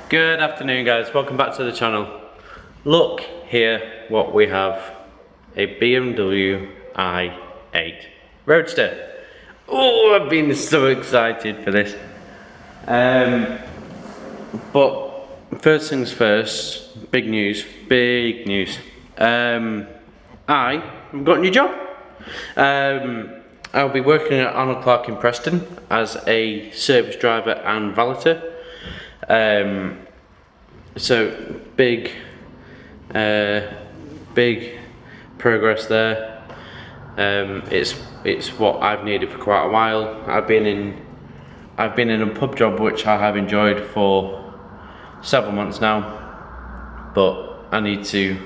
Good afternoon guys, welcome back to the channel. Look here what we have, a BMW i8 Roadster. Oh, I've been so excited for this. But first things first, big news. I've got a new job. I'll be working at Arnold Clark in Preston as a service driver and valeter. So big progress there. It's what I've needed for quite a while. I've been in a pub job which I have enjoyed for several months now, but I need to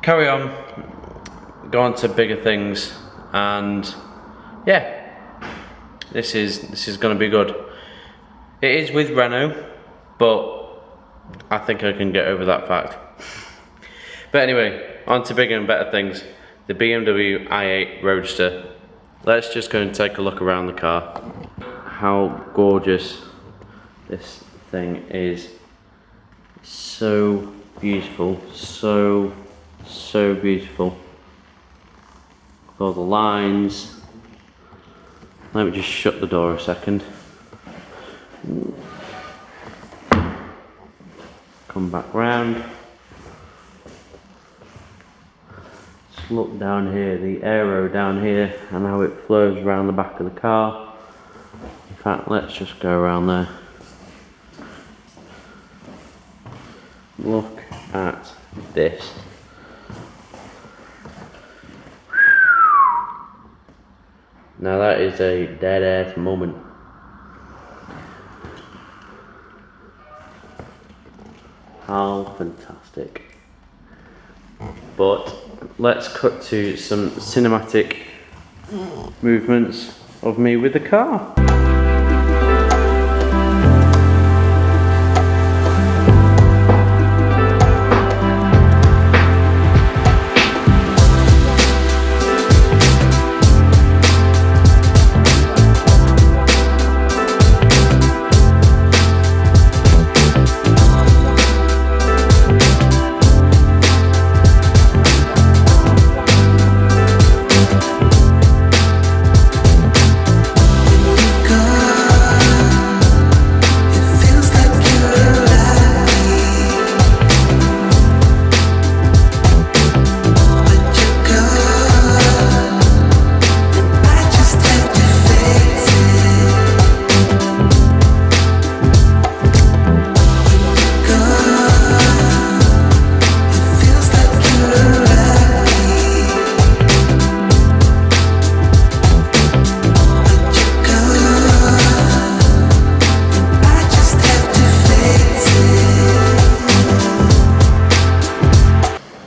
carry on, go on to bigger things, and yeah, this is going to be good. It is with Renault, but I think I can get over that fact. But anyway, on to bigger and better things. The BMW i8 Roadster. Let's just go and take a look around the car. How gorgeous this thing is. So beautiful, so beautiful. With all the lines. Let me just shut the door a second. Come back round. Just look down here, the aero down here, and how it flows around the back of the car. In fact, let's just go around there. Look at this. Now that is a dead-ass moment. How fantastic. But let's cut to some cinematic movements of me with the car.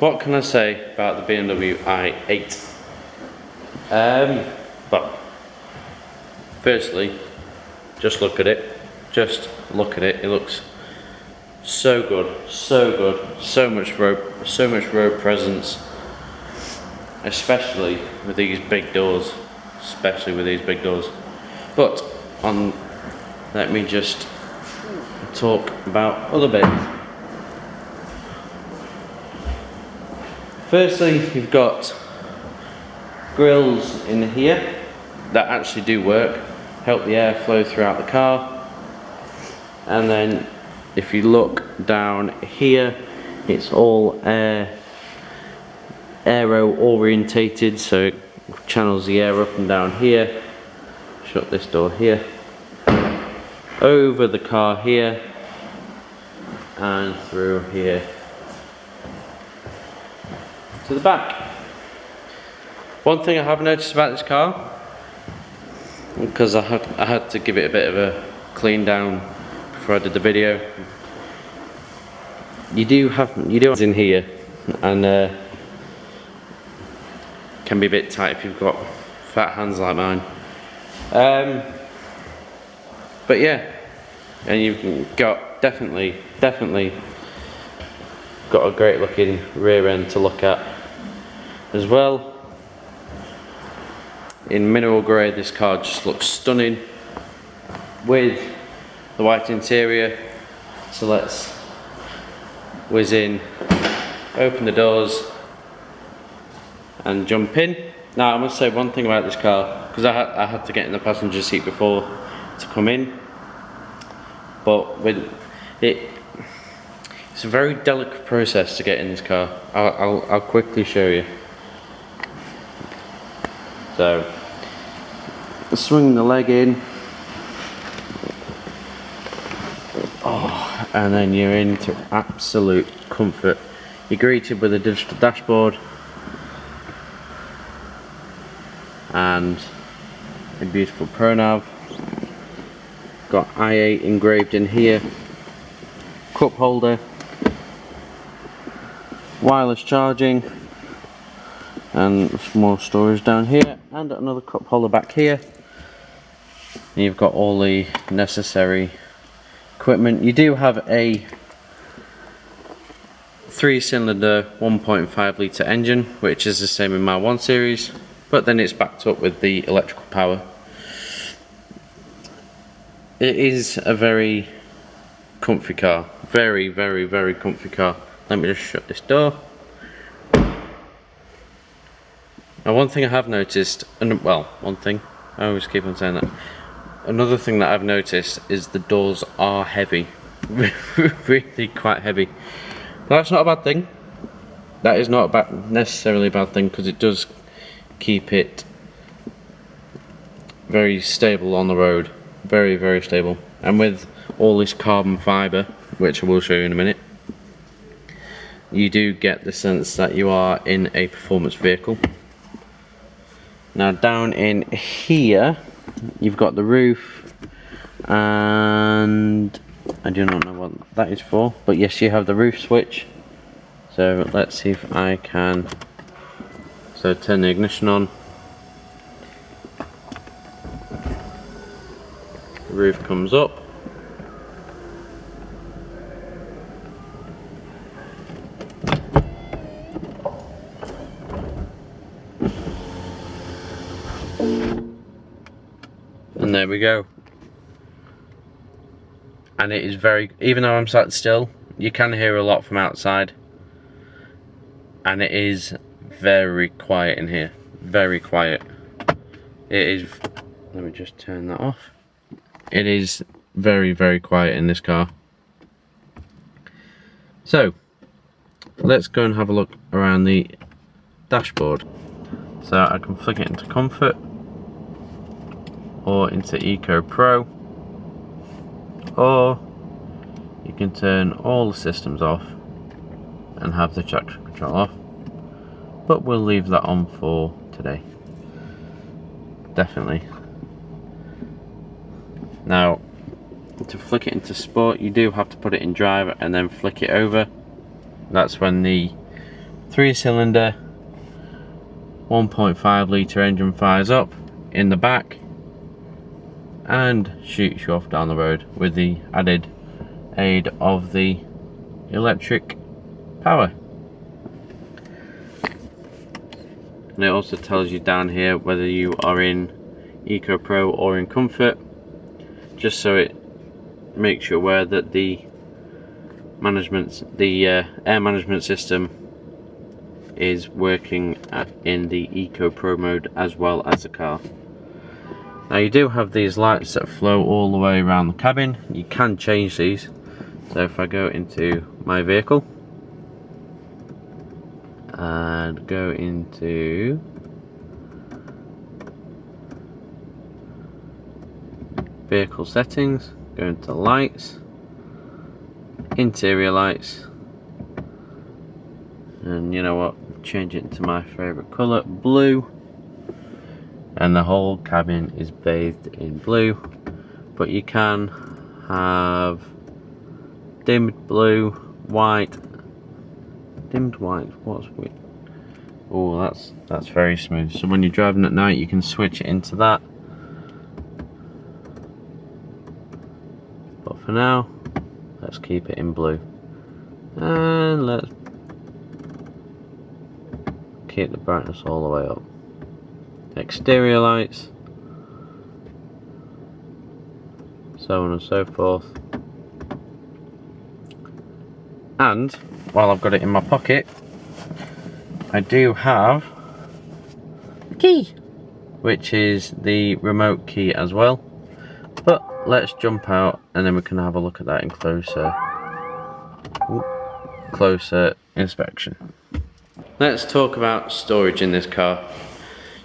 What can I say about the BMW i8? Well, firstly, just look at it. Just look at it. It looks so good, so good. So much road presence, especially with these big doors. But let me just talk about other bits. Firstly, you've got grills in here that actually do work, help the air flow throughout the car. And then if you look down here, it's all aero orientated, so it channels the air up and down here. Shut this door here, over the car here, and through here to the back. One thing I have noticed about this car, because I had to give it a bit of a clean down before I did the video, you do have in here, and can be a bit tight if you've got fat hands like mine. But yeah, and you've got definitely got a great looking rear end to look at as well. In mineral grey, this car just looks stunning with the white interior, So let's whiz in, open the doors and jump in. Now I must say one thing about this car, because I had to get in the passenger seat before to come in, but with it's a very delicate process to get in this car. I'll quickly show you. So swing the leg in, and then you're into absolute comfort. You're greeted with a digital dashboard and a beautiful ProNav. Got i8 engraved in here, cup holder, wireless charging, and some more storage down here, and another cup holder back here. And you've got all the necessary equipment. You do have a 3-cylinder 1.5 litre engine, which is the same in my 1 Series, but then it's backed up with the electrical power. It is a very comfy car, very, very, very comfy car. Let me just shut this door. Now one thing I have noticed, and well, one thing, I always keep on saying that. Another thing that I've noticed is the doors are heavy, really quite heavy. That's not a bad thing. That is not necessarily a bad thing, because it does keep it very stable on the road, very, very stable. And with all this carbon fibre, which I will show you in a minute, you do get the sense that you are in a performance vehicle. Now down in here you've got the roof, and I do not know what that is for, but yes, you have the roof switch. So let's see if I can turn the ignition on. The roof comes up. And there we go. And it is very, even though I'm sat still, you can hear a lot from outside. And it is very quiet in here, very quiet. It is, let me just turn that off. It is very, very quiet in this car. So, let's go and have a look around the dashboard. So I can flick it into comfort, or into Eco Pro, or you can turn all the systems off and have the traction control off, but we'll leave that on for today, definitely. Now to flick it into sport, you do have to put it in drive and then flick it over. That's when the 3-cylinder 1.5 litre engine fires up in the back and shoots you off down the road with the added aid of the electric power. And it also tells you down here whether you are in Eco Pro or in Comfort, just so it makes you aware that the air management system is working in the Eco Pro mode as well as the car. Now you do have these lights that flow all the way around the cabin. You can change these. So if I go into my vehicle and go into vehicle settings, go into lights, interior lights, and you know what, change it to my favorite color, blue. And the whole cabin is bathed in blue, but you can have dimmed blue, white, dimmed white. What's white? Oh, that's very smooth. So when you're driving at night, you can switch it into that. But for now, let's keep it in blue, and let's keep the brightness all the way up. Exterior lights, so on and so forth. And while I've got it in my pocket, I do have a key, which is the remote key as well. But let's jump out and then we can have a look at that in closer inspection. Let's talk about storage in this car.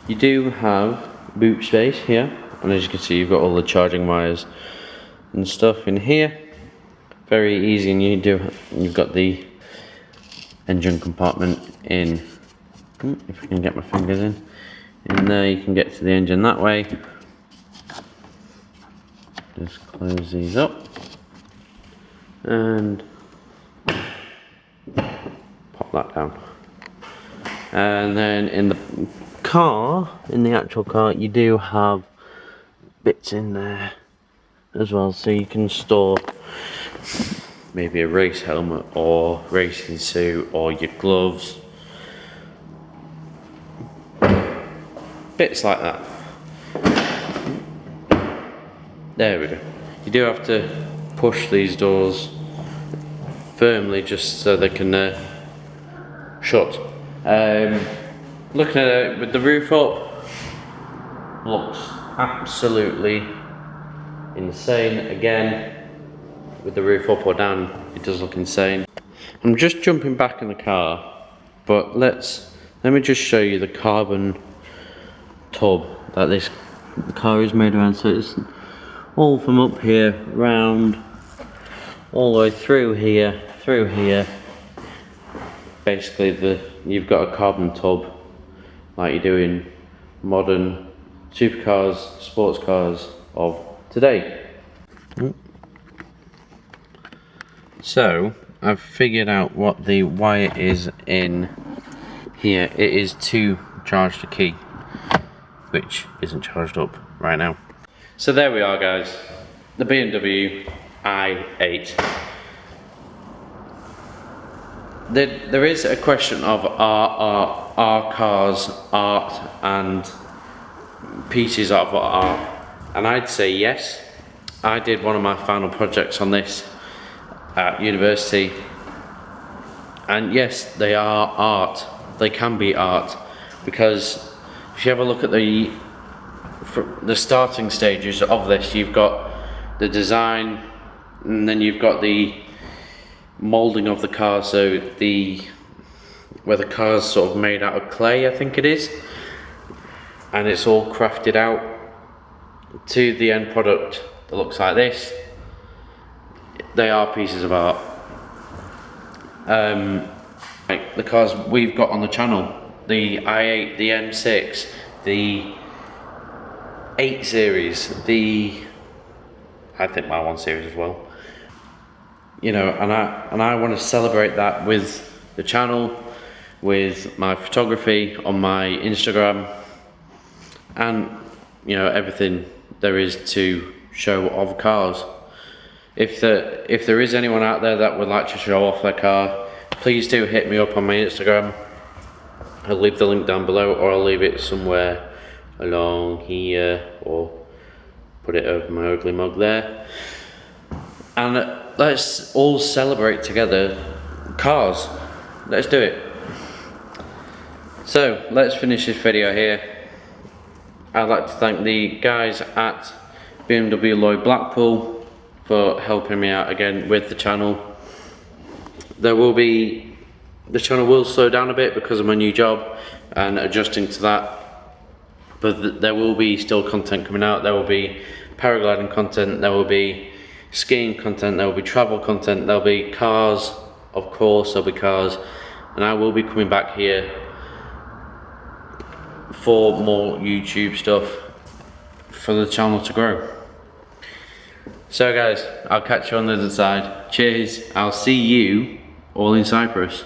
You do have boot space here, and as you can see, you've got all the charging wires and stuff in here. Very easy, and you've got the engine compartment in. If I can get my fingers in there, you can get to the engine that way. Just close these up and pop that down. And then in the car, in the actual car, you do have bits in there as well, so you can store maybe a race helmet or racing suit or your gloves, bits like that. There we go. You do have to push these doors firmly just so they can shut. Looking at it with the roof up, looks absolutely insane. Again, with the roof up or down, it does look insane. I'm just jumping back in the car, but let me just show you the carbon tub that this car is made around. So it's all from up here, round, all the way through here. Basically, you've got a carbon tub like you do in modern supercars, sports cars of today. So I've figured out what the wire is in here. It is to charge the key, which isn't charged up right now. So there we are, guys, the BMW i8. There is a question of are cars art and pieces of art, and I'd say yes. I did one of my final projects on this at university, and yes, they are art. They can be art, because if you have a look at the starting stages of this, you've got the design, and then you've got the moulding of the car, so where the car's sort of made out of clay, I think it is, and it's all crafted out to the end product that looks like this. They are pieces of art. Like the cars we've got on the channel, the i8, the M6, the 8 series, I think my 1 series as well. You know, and I want to celebrate that with the channel, with my photography on my Instagram, and you know, everything there is to show of cars. If there is anyone out there that would like to show off their car, please do hit me up on my Instagram. I'll leave the link down below, or I'll leave it somewhere along here, or put it over my ugly mug there. And let's all celebrate together cars. Let's do it. So let's finish this video here. I'd like to thank the guys at BMW Lloyd Blackpool for helping me out again with the channel. The channel will slow down a bit because of my new job and adjusting to that, but there will be still content coming out. There will be paragliding content, there will be skiing content, there will be travel content, there will be cars, of course there'll be cars, and I will be coming back here for more YouTube stuff for the channel to grow. So guys, I'll catch you on the other side. Cheers, I'll see you all in Cyprus.